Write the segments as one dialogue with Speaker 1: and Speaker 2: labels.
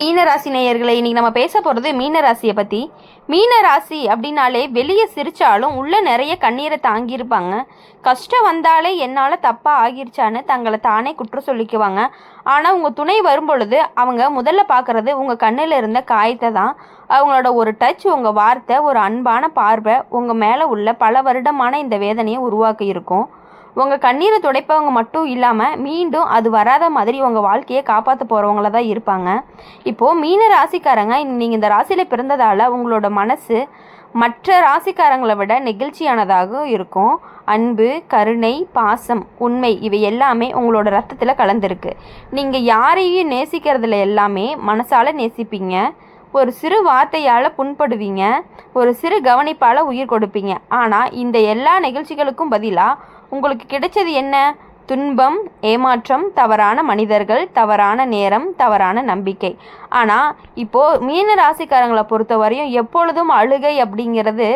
Speaker 1: மீனராசி நேயர்களை இன்னைக்கு நம்ம பேச போகிறது மீனராசியை பற்றி. மீனராசி அப்படின்னாலே வெளியே சிரித்தாலும் உள்ள நிறைய கண்ணீரை தாங்கியிருப்பாங்க. கஷ்டம் வந்தாலே என்னால் தப்பாக ஆகிருச்சான்னு தங்களை தானே குற்றம் சொல்லிக்குவாங்க. ஆனால் உங்கள் துணை வரும்பொழுது அவங்க முதல்ல பார்க்குறது உங்கள் கண்ணில் இருந்த காயத்தை தான். அவங்களோட ஒரு டச், உங்கள் வார்த்தை, ஒரு அன்பான பார்வை உங்கள் மேலே உள்ள பல வருடமான இந்த வேதனையை உருவாக்கி இருக்கும். உங்கள் கண்ணீரை துடைப்பவங்க மட்டும் இல்லாமல் மீண்டும் அது வராத மாதிரி உங்கள் வாழ்க்கையை காப்பாற்ற போகிறவங்கள தான் இருப்பாங்க. இப்போது மீன ராசிக்காரங்க, நீங்கள் இந்த ராசியில் பிறந்ததால் உங்களோட மனசு மற்ற ராசிக்காரங்களை விட நெகிழ்ச்சியானதாக இருக்கும். அன்பு, கருணை, பாசம், உண்மை இவை எல்லாமே உங்களோட ரத்தத்தில் கலந்துருக்கு. நீங்கள் யாரையும் நேசிக்கிறதுல எல்லாமே மனசால் நேசிப்பீங்க. ஒரு சிறு வார்த்தையால் புண்படுவீங்க. ஒரு சிறு கவனிப்பால் உயிர் கொடுப்பீங்க. ஆனால் இந்த எல்லா நிகழ்ச்சிகளுக்கும் பதிலாக உங்களுக்கு கிடைச்சது என்ன? துன்பம், ஏமாற்றம், தவறான மனிதர்கள், தவறான நேரம், தவறான நம்பிக்கை. ஆனால் இப்போது மீன ராசிக்காரங்களை பொறுத்த வரையும் எப்பொழுதும் அழுகை அப்படிங்கிறது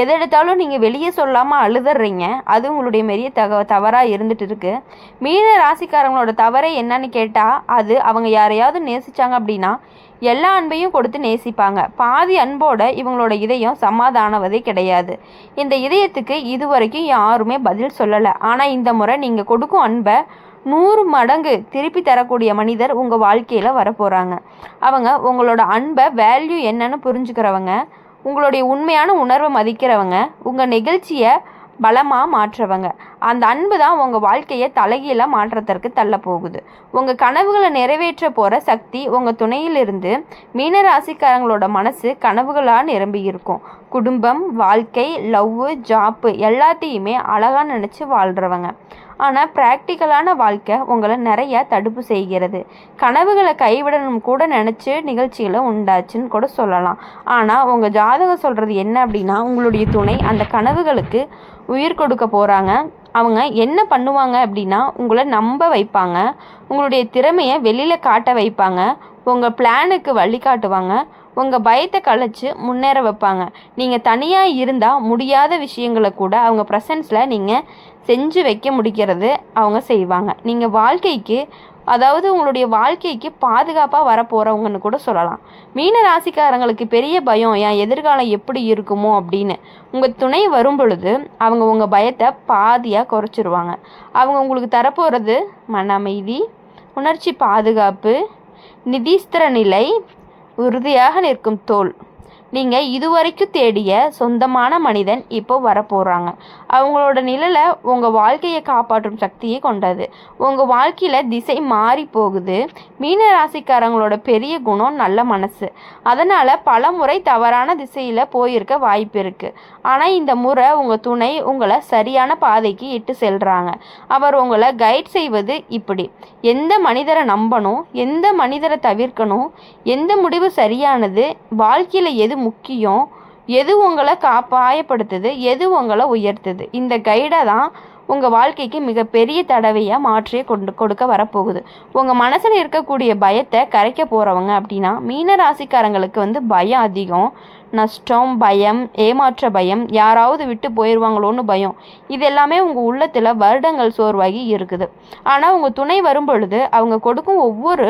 Speaker 1: எதெடுத்தாலும் நீங்கள் வெளியே சொல்லாமல் அழுதுறீங்க. அது உங்களுடைய பெரிய தவறாக இருந்துட்டு இருக்கு. மீன ராசிக்காரங்களோட தவறே என்னன்னு கேட்டால், அது அவங்க யாரையாவது நேசித்தாங்க அப்படின்னா எல்லா அன்பையும் கொடுத்து நேசிப்பாங்க. பாதி அன்போட இவங்களோட இதயம் சமாதானவதே கிடையாது. இந்த இதயத்துக்கு இதுவரைக்கும் யாருமே பதில் சொல்லலை. ஆனால் இந்த முறை நீங்கள் கொடுக்கும் அன்பை 100 மடங்கு திருப்பி தரக்கூடிய மனிதர் உங்கள் வாழ்க்கையில் வரப்போகிறாங்க. அவங்க உங்களோட அன்பை வேல்யூ என்னன்னு புரிஞ்சுக்கிறவங்க, உங்களுடைய உண்மையான உணர்வை மதிக்கிறவங்க, உங்கள் நிகழ்ச்சியை பலமாக மாற்றவங்க. அந்த அன்பு தான் உங்கள் வாழ்க்கையை தலைகீழாக மாற்றத்திற்கு தள்ள போகுது. உங்கள் கனவுகளை நிறைவேற்ற போகிற சக்தி உங்கள் துணையிலிருந்து மீனராசிக்காரங்களோட மனசு கனவுகளாக நிரம்பி இருக்கும். குடும்பம், வாழ்க்கை, லவ்வு, ஜாப்பு எல்லாத்தையுமே அழகாக நினச்சி வாழ்கிறவங்க. ஆனால் ப்ராக்டிக்கலான வாழ்க்கை உங்களை நிறையா தடுப்பு செய்கிறது. கனவுகளை கைவிடணும் கூட நினச்சி நிகழ்ச்சிகளை உண்டாச்சுன்னு கூட சொல்லலாம். ஆனால் உங்கள் ஜாதகம் சொல்கிறது என்ன அப்படின்னா, உங்களுடைய துணை அந்த கனவுகளுக்கு உயிர் கொடுக்க போகிறாங்க. அவங்க என்ன பண்ணுவாங்க அப்படின்னா, உங்களை நம்ப வைப்பாங்க. உங்களுடைய திறமையை வெளியில் காட்ட வைப்பாங்க. உங்கள் பிளானுக்கு வழிகாட்டுவாங்க. உங்கள் பயத்தை கழிச்சு முன்னேற வைப்பாங்க. நீங்கள் தனியாக இருந்தால் முடியாத விஷயங்களை கூட அவங்க ப்ரெசன்ஸில் நீங்கள் செஞ்சு வைக்க முடிக்கிறது அவங்க செய்வாங்க. நீங்கள் வாழ்க்கைக்கு, அதாவது உங்களுடைய வாழ்க்கைக்கு பாதுகாப்பாக வரப்போகிறவங்கன்னு கூட சொல்லலாம். மீன ராசிக்காரங்களுக்கு பெரிய பயம் என் எதிர்காலம் எப்படி இருக்குமோ அப்படின்னு. உங்கள் துணை வரும் பொழுது அவங்க உங்கள் பயத்தை பாதியாக குறைச்சிருவாங்க. அவங்க உங்களுக்கு தரப்போகிறது மன அமைதி, உணர்ச்சி பாதுகாப்பு, நிதிஸ்திர நிலை, உறுதியாக நிற்கும் தோல். நீங்கள் இதுவரைக்கும் தேடிய சொந்தமான மனிதன் இப்போ வரப்போகிறாங்க. அவங்களோட நிழலை உங்கள் வாழ்க்கையை காப்பாற்றும் சக்தியை கொண்டது. உங்கள் வாழ்க்கையில் திசை மாறி போகுது. மீன ராசிக்காரங்களோட பெரிய குணம் நல்ல மனசு. அதனால் பல முறை தவறான திசையில் போயிருக்க வாய்ப்பு இருக்குது. ஆனால் இந்த முறை உங்கள் துணை உங்களை சரியான பாதைக்கு இட்டு செல்கிறாங்க. அவர் உங்களை கைட் செய்வது இப்படி: எந்த மனிதரை நம்பணும், எந்த மனிதரை தவிர்க்கணும், எந்த முடிவு சரியானது, வாழ்க்கையில் எது முக்கியம், எது உங்களை காப்பாயப்படுத்துது, எது உங்களை உயர்த்துது. இந்த கைடை தான் உங்கள் வாழ்க்கைக்கு மிகப்பெரிய தடவையாக மாற்றியே கொடுக்க வரப்போகுது. உங்கள் மனசில் இருக்கக்கூடிய பயத்தை கரைக்க போகிறவங்க அப்படின்னா மீன ராசிக்காரங்களுக்கு பயம் அதிகம். நஷ்டம் பயம், ஏமாற்ற பயம், யாராவது விட்டு போயிடுவாங்களோன்னு பயம், இது எல்லாமே உங்கள் உள்ளத்தில் வருடங்கள் சோர்வாகி இருக்குது. ஆனால் உங்கள் துணை வரும் பொழுது அவங்க கொடுக்கும் ஒவ்வொரு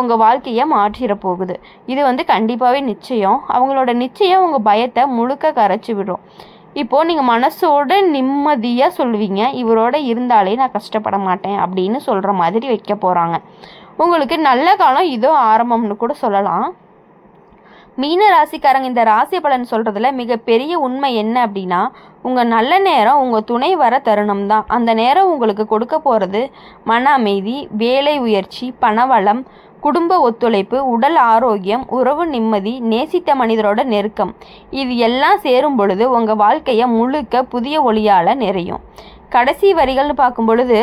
Speaker 1: உங்கள் வாழ்க்கையை மாற்றிட போகுது. இது கண்டிப்பாகவே நிச்சயம். அவங்களோட நிச்சயம் உங்கள் பயத்தை முழுக்க கரைச்சி விடும். இப்போது நீங்கள் மனசோட நிம்மதியாக சொல்லுவீங்க, இவரோட இருந்தாலே நான் கஷ்டப்பட மாட்டேன் அப்படின்னு சொல்கிற மாதிரி வைக்க போகிறாங்க. உங்களுக்கு நல்ல காலம் இதோ ஆரம்பம்னு கூட சொல்லலாம். மீன ராசிக்காரங்க இந்த ராசி பலன் சொல்கிறதுல மிகப்பெரிய உண்மை என்ன அப்படின்னா, உங்கள் நல்ல நேரம் உங்கள் துணை வர தருணம் தான். அந்த நேரம் உங்களுக்கு கொடுக்க போகிறது மன அமைதி, வேலை உயர்ச்சி, பணவளம், குடும்ப ஒத்துழைப்பு, உடல் ஆரோக்கியம், உறவு நிம்மதி, நேசித்த மனிதரோட நெருக்கம். இது எல்லாம் சேரும் பொழுது உங்கள் வாழ்க்கையை முழுக்க புதிய ஒளியால் நிறையும். கடைசி வரிகள்னு பார்க்கும் பொழுது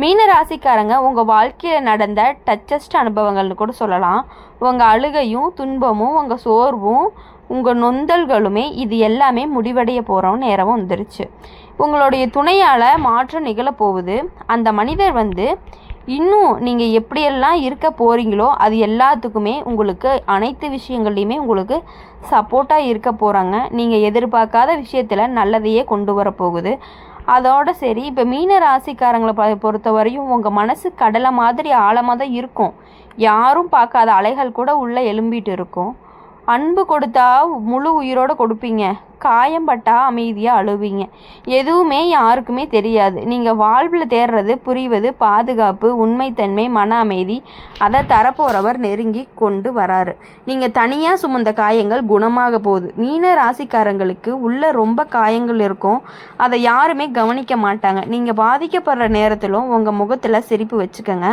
Speaker 1: மீன ராசிக்காரங்க உங்கள் வாழ்க்கையில் நடந்த டச்சஸ்ட் அனுபவங்கள்னு கூட சொல்லலாம். உங்கள் அழுகையும் துன்பமும், உங்கள் சோர்வும், உங்கள் நொந்தல்களுமே இது எல்லாமே முடிவடைய போகிற நேரம் வந்துருச்சு. உங்களுடைய துணையால் மாற்றம் நிகழப்போகுது. அந்த மனிதர் இன்னும் நீங்கள் எப்படியெல்லாம் இருக்க போகிறீங்களோ அது எல்லாத்துக்குமே உங்களுக்கு அனைத்து விஷயங்கள்லையுமே உங்களுக்கு சப்போர்ட்டாக இருக்க போகிறாங்க. நீங்கள் எதிர்பார்க்காத விஷயத்தில் நல்லதையே கொண்டு வரப்போகுது. அதோட சரி, இப்போ மீன ராசிக்காரங்களை பொறுத்தவரையும் உங்கள் மனசு கடலை மாதிரி ஆழமாக தான் இருக்கும். யாரும் பார்க்காத அலைகள் கூட உள்ளே எழும்பிட்டு இருக்கும். அன்பு கொடுத்தா முழு உயிரோடு கொடுப்பீங்க, காயம்பட்டா அமைதியாக அழுவீங்க. எதுவுமே யாருக்குமே தெரியாது. நீங்கள் வாழ்வில் தேடுறது புரிவது பாதுகாப்பு, உண்மைத்தன்மை, மன அமைதி. அதை தரப்போகிறவர் நெருங்கி கொண்டு வராரு. நீங்கள் தனியாக சுமந்த காயங்கள் குணமாக போகுது. மீன ராசிக்காரங்களுக்கு உள்ள ரொம்ப காயங்கள் இருக்கும், அதை யாருமே கவனிக்க மாட்டாங்க. நீங்கள் பாதிக்கப்படுற நேரத்திலும் உங்கள் முகத்தில் சிரிப்பு வச்சுக்கோங்க.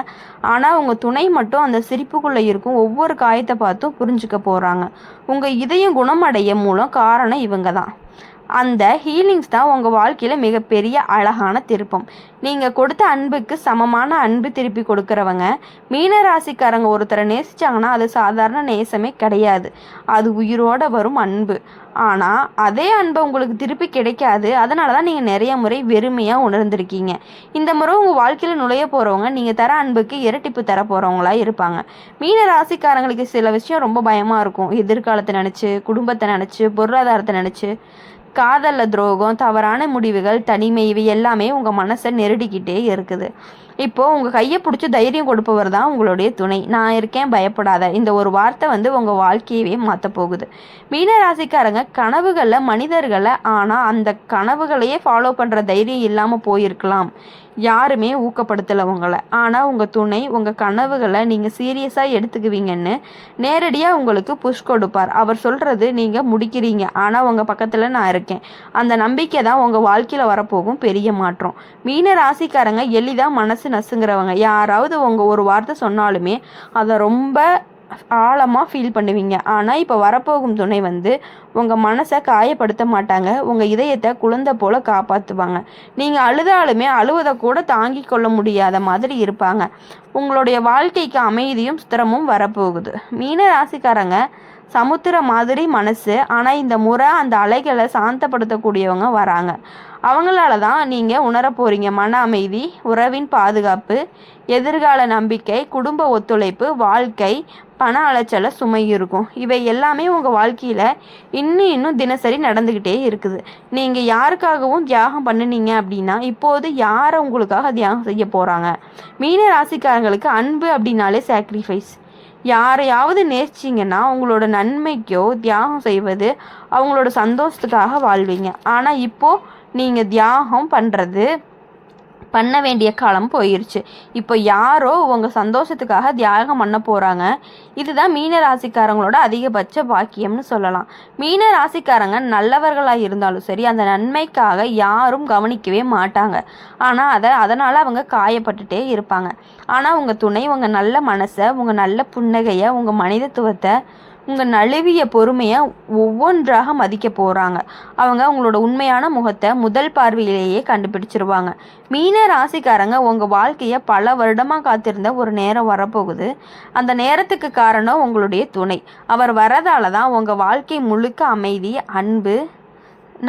Speaker 1: ஆனால் உங்கள் துணை மட்டும் அந்த சிரிப்புக்குள்ளே இருக்கும் ஒவ்வொரு காயத்தை பார்த்தும் புரிஞ்சுக்க போகிறாங்க. உங்கள் இதயம் குணமடைய மூலம் காரணம் இவங்க தான். அந்த ஹீலிங்ஸ் தான் உங்கள் வாழ்க்கையில் மிகப்பெரிய அழகான திருப்பம். நீங்கள் கொடுத்த அன்புக்கு சமமான அன்பு திருப்பி கொடுக்குறவங்க. மீனராசிக்காரங்க ஒருத்தரை நேசித்தாங்கன்னா அது சாதாரண நேசமே கிடையாது, அது உயிரோடு வரும் அன்பு. ஆனால் அதே அன்பை உங்களுக்கு திருப்பி கிடைக்காது. அதனால தான் நீங்கள் நிறைய முறை வெறுமையாக உணர்ந்திருக்கீங்க. இந்த முறை உங்கள் வாழ்க்கையில் நுழைய போகிறவங்க நீங்கள் தர அன்புக்கு இரட்டிப்பு தர போகிறவங்களா இருப்பாங்க. மீன ராசிக்காரங்களுக்கு சில விஷயம் ரொம்ப பயமாக இருக்கும். எதிர்காலத்தை நினச்சி, குடும்பத்தை நினச்சி, பொருளாதாரத்தை நினச்சி. காதலில் துரோகம், தவறான முடிவுகள், தனிமை, இவை எல்லாமே உங்கள் மனசை நெருடிக்கிட்டே இருக்குது. இப்போது உங்கள் கையை பிடிச்சி தைரியம் கொடுப்பவர் தான் உங்களுடைய துணை. நான் இருக்கேன், பயப்படாத. இந்த ஒரு வார்த்தை உங்கள் வாழ்க்கையவே மாற்ற போகுது. மீனராசிக்காரங்க கனவுகளில் மனிதர்களை, ஆனால் அந்த கனவுகளையே ஃபாலோ பண்ணுற தைரியம் இல்லாமல் போயிருக்கலாம். யாருமே ஊக்கப்படுத்தலை உங்களை. ஆனால் உங்கள் துணை உங்கள் கனவுகளை நீங்கள் சீரியஸாக எடுத்துக்குவீங்கன்னு நேரடியாக உங்களுக்கு புஷ் கொடுப்பார். அவர் சொல்கிறது நீங்கள் முடிக்கிறீங்க, ஆனால் உங்கள் பக்கத்தில் நான் இருக்கேன். அந்த நம்பிக்கை தான் உங்கள் வாழ்க்கையில் வரப்போகும் பெரிய மாற்றம். மீன ராசிக்காரங்க எளிதாக மனசு நசுங்கிறவங்க. யாராவது உங்கள் ஒரு வார்த்தை சொன்னாலுமே அதை ரொம்ப ஆழமாக ஃபீல் பண்ணுவீங்க. ஆனால் இப்போ வரப்போகும் துணை உங்கள் மனசை காயப்படுத்த மாட்டாங்க. உங்கள் இதயத்தை குழந்தை போல் காப்பாற்றுவாங்க. நீங்கள் அழுதாலுமே அழுவதை கூட தாங்கி கொள்ள முடியாத மாதிரி இருப்பாங்க. உங்களுடைய வாழ்க்கைக்கு அமைதியும் சுத்தரமும் வரப்போகுது. மீன ராசிக்காரங்க சமுத்திரம் மாதிரி மனசு, ஆனால் இந்த முறை அந்த அலைகளை சாந்தப்படுத்தக்கூடியவங்க வராங்க. அவங்களால தான் நீங்கள் உணர போகிறீங்க மன அமைதி, உறவின் பாதுகாப்பு, எதிர்கால நம்பிக்கை, குடும்ப ஒத்துழைப்பு, வாழ்க்கை, பண அலைச்சலை சுமை இருக்கும். இவை எல்லாமே உங்கள் வாழ்க்கையில் இன்னும் தினசரி நடந்துக்கிட்டே இருக்குது. நீங்கள் யாருக்காகவும் தியாகம் பண்ணினீங்க அப்படின்னா இப்போது யாரை உங்களுக்காக தியாகம் செய்ய போகிறாங்க? மீன ராசிக்காரங்களுக்கு அன்பு அப்படின்னாலே சாக்ரிஃபைஸ். யாரையாவது நேசிச்சிங்கன்னா உங்களோட நன்மைக்கோ தியாகம் செய்வது, அவங்களோட சந்தோஷத்துக்காக வாழ்வீங்க. ஆனால் இப்போது நீங்கள் தியாகம் பண்ண வேண்டிய காலம் போயிடுச்சு. இப்போ யாரோ உங்கள் சந்தோஷத்துக்காக தியாகம் பண்ண போகிறாங்க. இதுதான் மீன ராசிக்காரங்களோட அதிகபட்ச பாக்கியம்னு சொல்லலாம். மீன ராசிக்காரங்க நல்லவர்களாக இருந்தாலும் சரி, அந்த நன்மைக்காக யாரும் கவனிக்கவே மாட்டாங்க. ஆனால் அதனால் அவங்க காயப்பட்டுட்டே இருப்பாங்க. ஆனால் உங்கள் துணை உங்கள் நல்ல மனசை, உங்கள் நல்ல புன்னகையை, உங்கள் மனிதத்துவத்தை, உங்கள் நழுவிய பொறுமையை ஒவ்வொன்றாக மதிக்க போகிறாங்க. அவங்க உங்களோட உண்மையான முகத்தை முதல் பார்வையிலேயே கண்டுபிடிச்சிருவாங்க. மீன ராசிக்காரங்க உங்கள் வாழ்க்கையை பல வருடமாக காத்திருந்த ஒரு நேரம் வரப்போகுது. அந்த நேரத்துக்கு காரணம் உங்களுடைய துணை. அவர் வரதால தான் உங்கள் வாழ்க்கை முழுக்க அமைதி, அன்பு,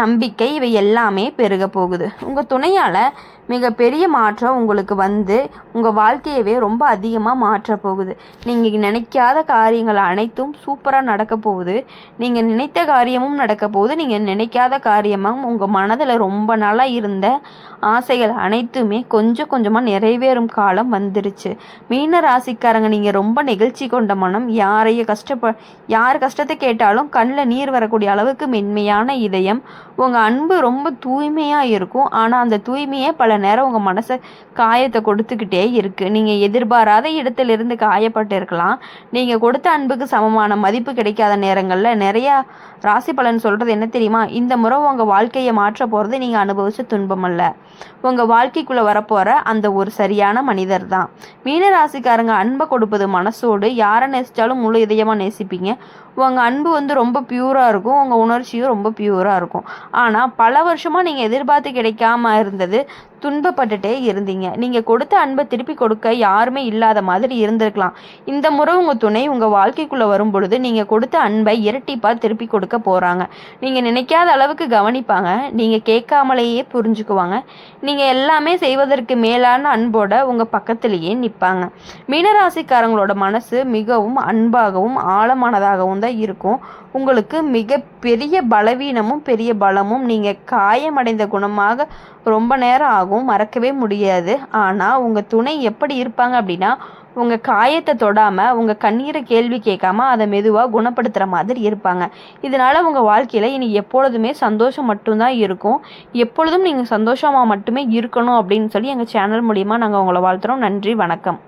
Speaker 1: நம்பிக்கை, இவை எல்லாமே பெருக போகுது. உங்கள் துணையால் மிகப்பெரிய மாற்றம் உங்களுக்கு உங்கள் வாழ்க்கையவே ரொம்ப அதிகமாக மாற்ற போகுது. நீங்கள் நினைக்காத காரியங்கள் அனைத்தும் சூப்பராக நடக்க போகுது. நீங்கள் நினைத்த காரியமும் நடக்க போகுது. நீங்கள் நினைக்காத காரியமும் உங்கள் மனதில் ரொம்ப நாளாக இருந்த ஆசைகள் அனைத்துமே கொஞ்சம் கொஞ்சமாக நிறைவேறும் காலம் வந்துருச்சு. மீன ராசிக்காரங்க நீங்கள் ரொம்ப நெகிழ்ச்சி கொண்ட மனம். யார் கஷ்டத்தை கேட்டாலும் கண்ணில் நீர் வரக்கூடிய அளவுக்கு மென்மையான இதயம். உங்கள் அன்பு ரொம்ப தூய்மையாக இருக்கும். ஆனால் அந்த தூய்மையே பல நேரம் உங்கள் மனசை காயத்தை கொடுத்துக்கிட்டே இருக்குது. நீங்கள் எதிர்பாராத இடத்திலிருந்து காயப்பட்டு இருக்கலாம். நீங்கள் கொடுத்த அன்புக்கு சமமான மதிப்பு கிடைக்காத நேரங்களில் நிறையா ராசி பலன் சொல்கிறது என்ன தெரியுமா? இந்த முறை உங்கள் வாழ்க்கையை மாற்ற போகிறது நீங்கள் அனுபவித்த துன்பம் அல்ல, உங்கள் வாழ்க்கைக்குள்ளே வரப்போகிற அந்த ஒரு சரியான மனிதர் தான். மீன ராசிக்காரங்க அன்பை கொடுப்பது மனசோடு. யாரை நேசித்தாலும் முழு இதயமாக நேசிப்பீங்க. உங்கள் அன்பு ரொம்ப பியூராக இருக்கும். உங்கள் உணர்ச்சியும் ரொம்ப பியூராக இருக்கும். ஆனால் பல வருஷமாக நீங்கள் எதிர்பார்த்து கிடைக்காம இருந்தது துன்பப்பட்டுட்டே இருந்தீங்க. நீங்கள் கொடுத்த அன்பை திருப்பி கொடுக்க யாருமே இல்லாத மாதிரி இருந்திருக்கலாம். இந்த முறை உங்கள் துணை உங்கள் வாழ்க்கைக்குள்ளே வரும் பொழுது நீங்கள் கொடுத்த அன்பை இரட்டிப்பாக திருப்பி கொடுக்க போகிறாங்க. நீங்கள் நினைக்காத அளவுக்கு கவனிப்பாங்க. நீங்கள் கேட்காமலேயே புரிஞ்சுக்குவாங்க. நீங்கள் எல்லாமே செய்வதற்கு மேலான அன்போட உங்கள் பக்கத்திலேயே நிற்பாங்க. மீனராசிக்காரங்களோட மனசு மிகவும் அன்பாகவும் ஆழமானதாகவும் தான் இருக்கும். உங்களுக்கு மிகப்பெரிய பலவீனமும் பெரிய பலமும். நீங்கள் காயமடைந்த குணமாக ரொம்ப நேரம் ஆகும், மறக்கவே முடியாது. ஆனால் உங்கள் துணை எப்படி இருப்பாங்க அப்படின்னா, உங்கள் காயத்தை தொடாமல் உங்கள் கண்ணீரை கேள்வி கேட்காம அதை மெதுவாக குணப்படுத்துகிற மாதிரி இருப்பாங்க. இதனால் உங்கள் வாழ்க்கையில் இனி எப்பொழுதுமே சந்தோஷம் மட்டும்தான் இருக்கும். எப்பொழுதும் நீங்கள் சந்தோஷமாக மட்டுமே இருக்கணும் அப்படின்னு சொல்லி எங்கள் சேனல் மூலிமா நாங்கள் உங்களை வாழ்த்துறோம். நன்றி, வணக்கம்.